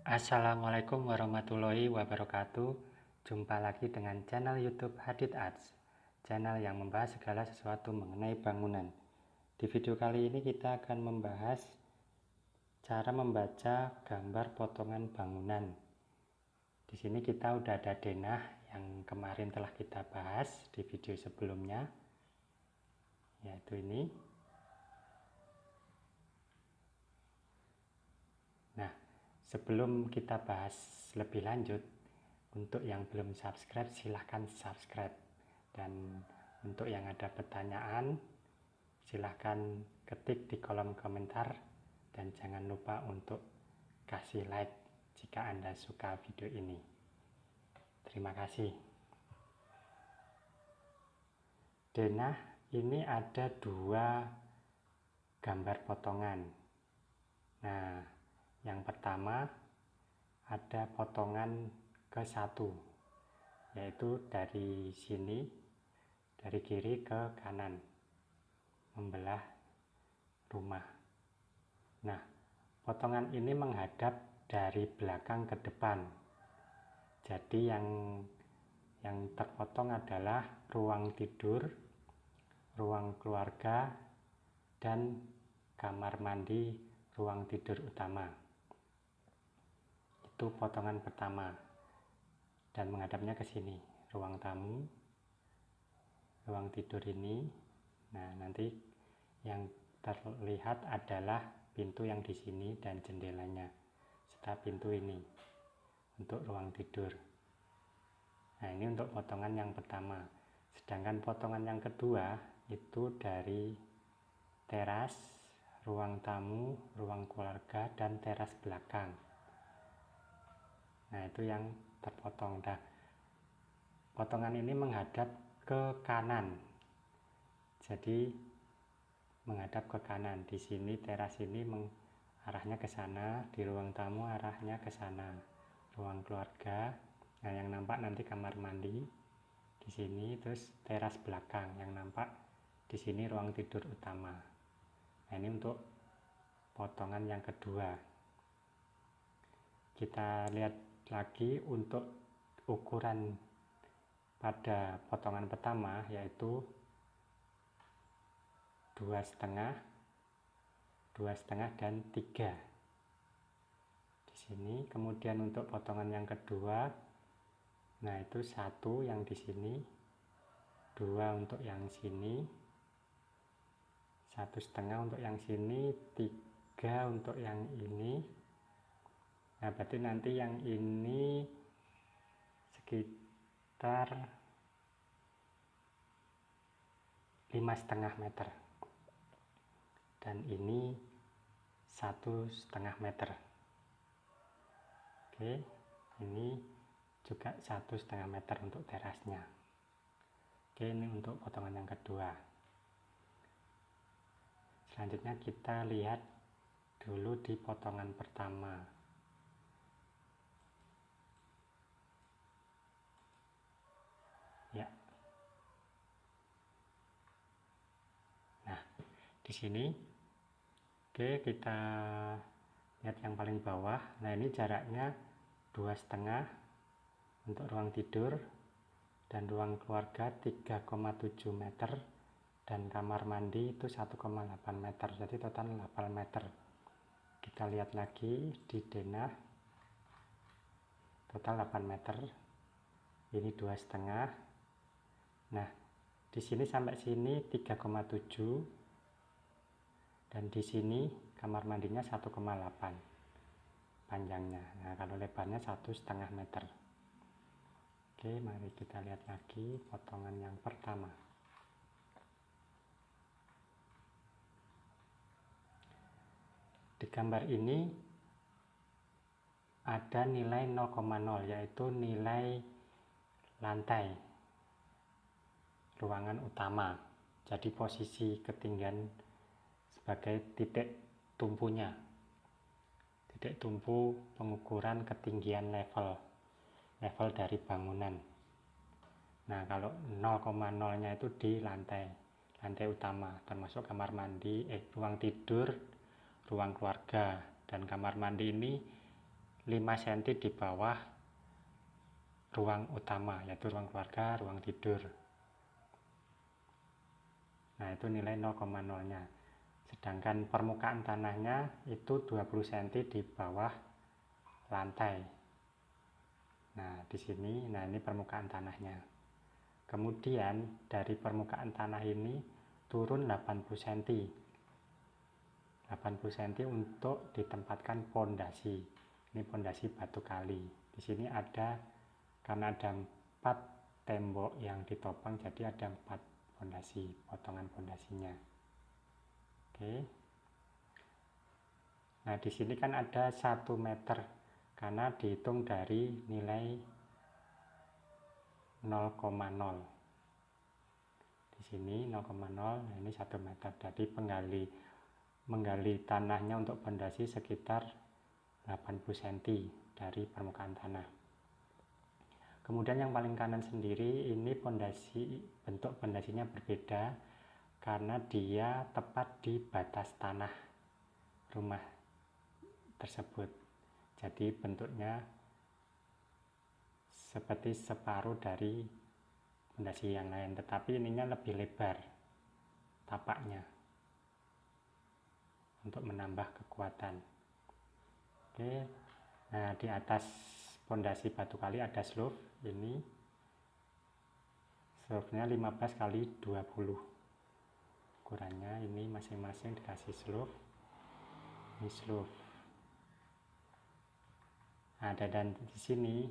Assalamualaikum warahmatullahi wabarakatuh. Jumpa lagi dengan channel YouTube Hadid Arts, channel yang membahas segala sesuatu mengenai bangunan. Di video kali ini kita akan membahas cara membaca gambar potongan bangunan. Di sini kita udah ada denah yang kemarin telah kita bahas di video sebelumnya, yaitu ini. Nah, sebelum kita bahas lebih lanjut, untuk yang belum subscribe silahkan subscribe, dan untuk yang ada pertanyaan silahkan ketik di kolom komentar, dan jangan lupa untuk kasih like jika Anda suka video ini. Terima kasih. Denah ini ada dua gambar potongan. Nah, yang pertama ada potongan ke-1, yaitu dari sini, dari kiri ke kanan, membelah rumah. Nah, potongan ini menghadap dari belakang ke depan. Jadi yang terpotong adalah ruang tidur, ruang keluarga, dan kamar mandi ruang tidur utama. Itu potongan pertama, dan menghadapnya ke sini, ruang tamu, ruang tidur ini. Nah, nanti yang terlihat adalah pintu yang di sini dan jendelanya, serta pintu ini untuk ruang tidur. Nah, ini untuk potongan yang pertama. Sedangkan potongan yang kedua itu dari teras, ruang tamu, ruang keluarga, dan teras belakang. Nah, itu yang terpotong. Nah, potongan ini menghadap ke kanan. Jadi menghadap ke kanan. Di sini teras ini arahnya ke sana, di ruang tamu arahnya ke sana. Ruang keluarga, nah yang nampak nanti kamar mandi di sini, terus teras belakang yang nampak di sini ruang tidur utama. Nah, ini untuk potongan yang kedua. Kita lihat lagi untuk ukuran pada potongan pertama, yaitu 2,5, 2,5 dan 3 di sini. Kemudian untuk potongan yang kedua, nah itu 1 yang di sini, 2 untuk yang sini, 1,5 untuk yang sini, 3 untuk yang ini. Nah, berarti nanti yang ini sekitar 5,5 meter, dan ini 1,5 meter. Oke, ini juga 1,5 meter untuk terasnya. Oke, ini untuk potongan yang kedua. Selanjutnya kita lihat dulu di potongan pertama. Ya. Nah, di sini oke, kita lihat yang paling bawah. Nah, ini jaraknya 2,5 untuk ruang tidur, dan ruang keluarga 3,7 meter, dan kamar mandi itu 1,8 meter. Jadi total 8 meter. Kita lihat lagi di denah, total 8 meter. Ini 2,5. Nah, di sini sampai sini 3,7, dan di sini kamar mandinya 1,8 panjangnya. Nah, kalau lebarnya 1,5 meter. Oke, mari kita lihat lagi potongan yang pertama. Di gambar ini ada nilai 0,0, yaitu nilai lantai ruangan utama. Jadi posisi ketinggian sebagai titik tumpunya, titik tumpu pengukuran ketinggian level dari bangunan. Nah, kalau 0,0 nya itu di lantai utama, termasuk kamar mandi, ruang tidur, ruang keluarga, dan kamar mandi ini 5 cm di bawah ruang utama, yaitu ruang keluarga, ruang tidur. Nah, itu nilai 0,0-nya. Sedangkan permukaan tanahnya itu 20 cm di bawah lantai. Nah, di sini, ini permukaan tanahnya. Kemudian dari permukaan tanah ini turun 80 cm. 80 cm untuk ditempatkan pondasi. Ini pondasi batu kali. Di sini ada, karena ada 4 tembok yang ditopang, jadi ada 4 pondasi, potongan pondasinya. Oke. Nah, di sini kan ada 1 meter karena dihitung dari nilai 0,0. Di sini 0,0, nah ini 1 meter. Jadi menggali tanahnya untuk pondasi sekitar 80 cm dari permukaan tanah. Kemudian yang paling kanan sendiri ini pondasi, bentuk pondasinya berbeda karena dia tepat di batas tanah rumah tersebut. Jadi bentuknya seperti separuh dari pondasi yang lain, tetapi ininya lebih lebar tapaknya untuk menambah kekuatan. Oke. Nah, di atas pondasi batu kali ada slope. Ini slope-nya 15 kali 20. Ukurannya ini masing-masing dikasih slope. Ini slope. Nah, dan di sini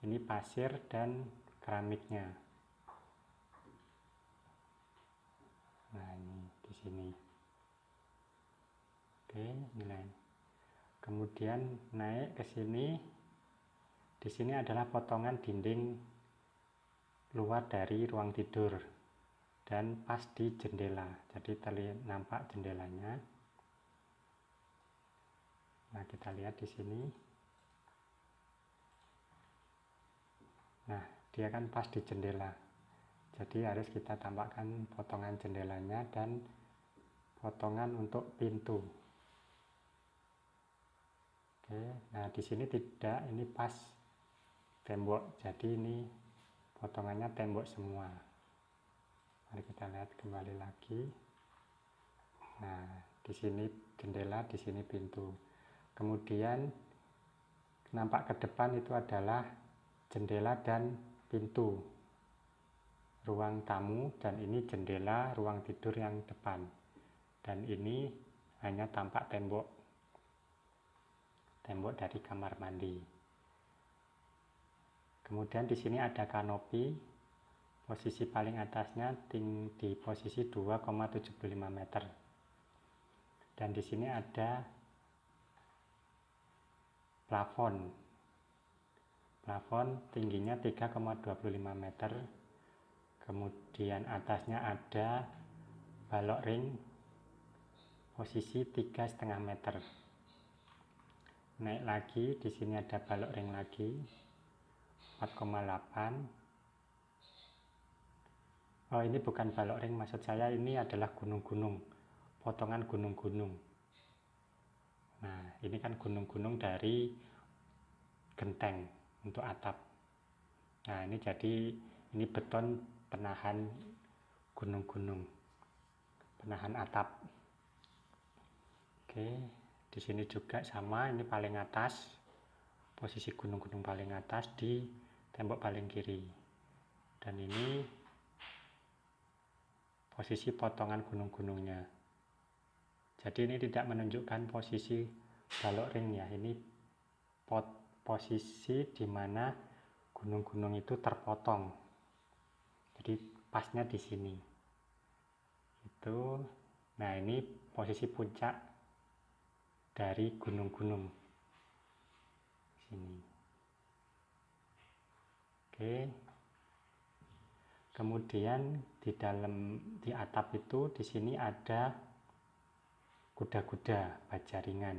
ini pasir dan keramiknya. Nah, ini di sini. Oke, nilai. Kemudian naik ke sini. Di sini adalah potongan dinding luar dari ruang tidur dan pas di jendela. Jadi terlihat nampak jendelanya. Nah, kita lihat di sini. Nah, dia kan pas di jendela. Jadi harus kita tampakkan potongan jendelanya dan potongan untuk pintu. Oke, nah di sini tidak, ini pas tembok. Jadi ini potongannya tembok semua. Mari kita lihat kembali lagi. Nah, di sini jendela, di sini pintu. Kemudian nampak ke depan itu adalah jendela dan pintu ruang tamu, dan ini jendela ruang tidur yang depan. Dan ini hanya tampak tembok dari kamar mandi. Kemudian di sini ada kanopi. Posisi paling atasnya di posisi 2,75 meter. Dan di sini ada plafon. Plafon tingginya 3,25 meter. Kemudian atasnya ada balok ring posisi 3,5 meter. Naik lagi, di sini ada balok ring lagi 4,8. Oh, ini bukan balok ring, maksud saya ini adalah gunung-gunung, potongan gunung-gunung. Nah, ini kan gunung-gunung dari genteng untuk atap. Nah, ini jadi ini beton penahan gunung-gunung, penahan atap. Oke, di sini juga sama, ini paling atas, posisi gunung-gunung paling atas di tembok paling kiri. Dan ini posisi potongan gunung-gunungnya. Jadi ini tidak menunjukkan posisi balok ringnya, ini posisi di mana gunung-gunung itu terpotong. Jadi pasnya di sini. Itu, nah ini posisi puncak dari gunung-gunung sini. Oke. Kemudian di atap itu di sini ada kuda-kuda bajaringan.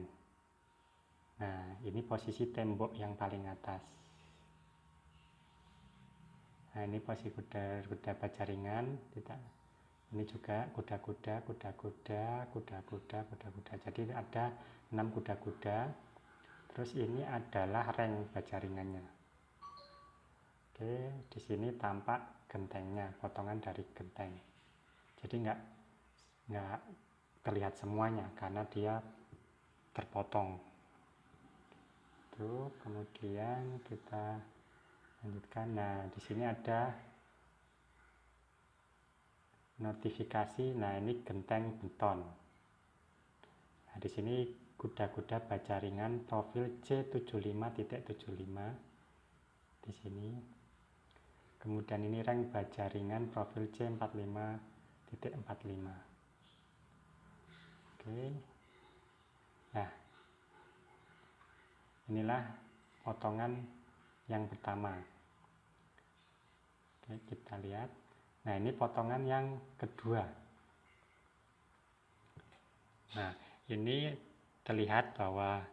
Nah, ini posisi tembok yang paling atas. Nah, ini posisi kuda-kuda bajaringan. Ini juga kuda-kuda. Jadi ada 6 kuda-kuda. Terus ini adalah reng baja ringannya. Oke, di sini tampak gentengnya, potongan dari genteng. Jadi nggak terlihat semuanya karena dia terpotong. Tuh, kemudian kita lanjutkan. Nah, di sini ada notifikasi. Nah, ini genteng beton. Nah, di sini kuda-kuda baja ringan profil C75.75 di sini. Kemudian ini reng baja ringan profil C45.45. Oke. Nah, inilah potongan yang pertama. Oke, kita lihat. Nah, ini potongan yang kedua. Nah, ini terlihat bahwa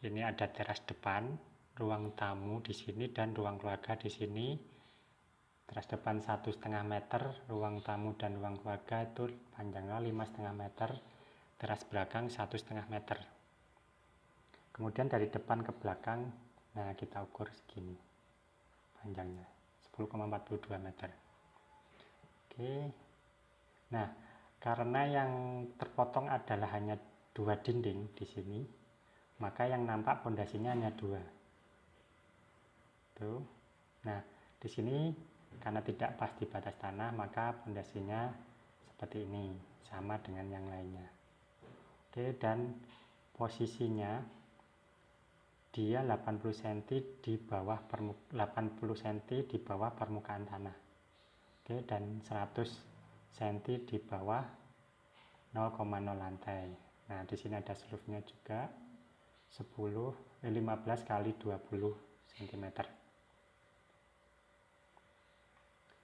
ini ada teras depan, ruang tamu di sini dan ruang keluarga di sini. Teras depan 1,5 meter, ruang tamu dan ruang keluarga itu panjangnya 5,5 meter, teras belakang 1,5 meter. Kemudian dari depan ke belakang, nah kita ukur segini panjangnya, 10,42 meter. Oke. Nah, karena yang terpotong adalah hanya 2 dinding di sini, maka yang nampak pondasinya hanya 2. Tuh. Nah, di sini karena tidak pas di batas tanah, maka pondasinya seperti ini, sama dengan yang lainnya. Oke, dan posisinya dia 80 cm di bawah 80 cm di bawah permukaan tanah. Oke, dan 100 cm di bawah 0,0 lantai. Nah, di sini ada slope-nya juga 15 kali 20 cm.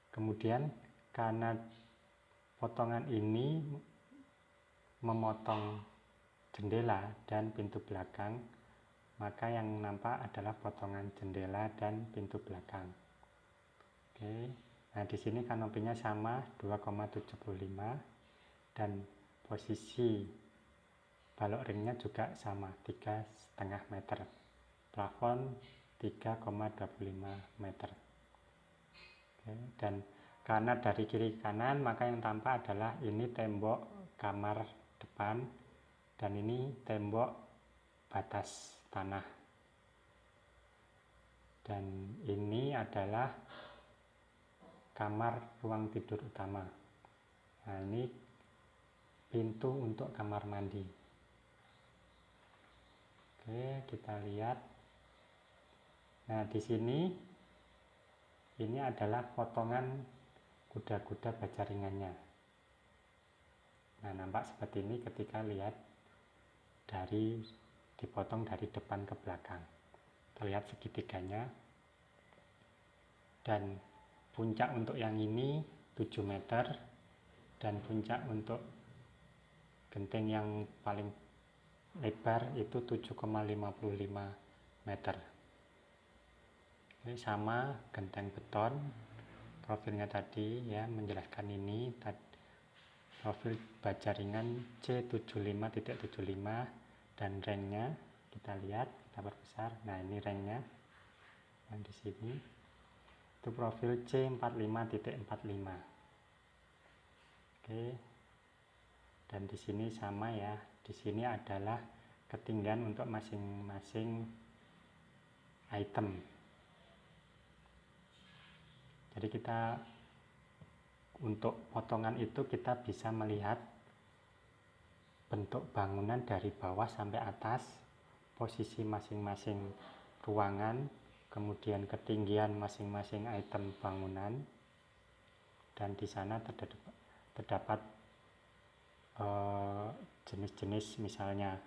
Kemudian karena potongan ini memotong jendela dan pintu belakang, maka yang nampak adalah potongan jendela dan pintu belakang. Oke. Nah, di sini kanopinya sama 2,75 dan posisi balok ringnya juga sama 3,5 meter. Plafon 3,25 meter. Oke. Dan karena dari kiri ke kanan, maka yang tampak adalah ini tembok kamar depan dan ini tembok batas tanah. Dan ini adalah kamar ruang tidur utama. Nah, ini pintu untuk kamar mandi. Oke, kita lihat. Nah, di sini ini adalah potongan kuda-kuda baja ringannya. Nah, nampak seperti ini ketika lihat dipotong dari depan ke belakang. Terlihat segitiganya. Dan puncak untuk yang ini 7 meter dan puncak untuk genteng yang paling lebar itu 7,55 meter. Ini sama genteng beton. Profilnya tadi ya menjelaskan ini profil baja ringan C75.75 dan rengnya kita lihat, kita perbesar. Nah, ini rengnya yang di sini itu profil C45.45. Oke. Dan di sini sama ya. Di sini adalah ketinggian untuk masing-masing item. Jadi kita untuk potongan itu kita bisa melihat bentuk bangunan dari bawah sampai atas, posisi masing-masing ruangan, kemudian ketinggian masing-masing item bangunan, dan di sana terdapat jenis-jenis misalnya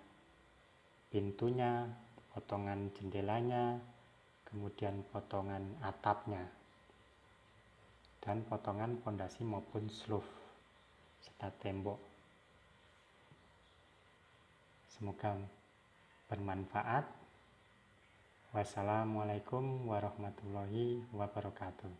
pintunya, potongan jendelanya, kemudian potongan atapnya, dan potongan pondasi maupun slope serta tembok. Semoga bermanfaat. Wassalamualaikum warahmatullahi wabarakatuh.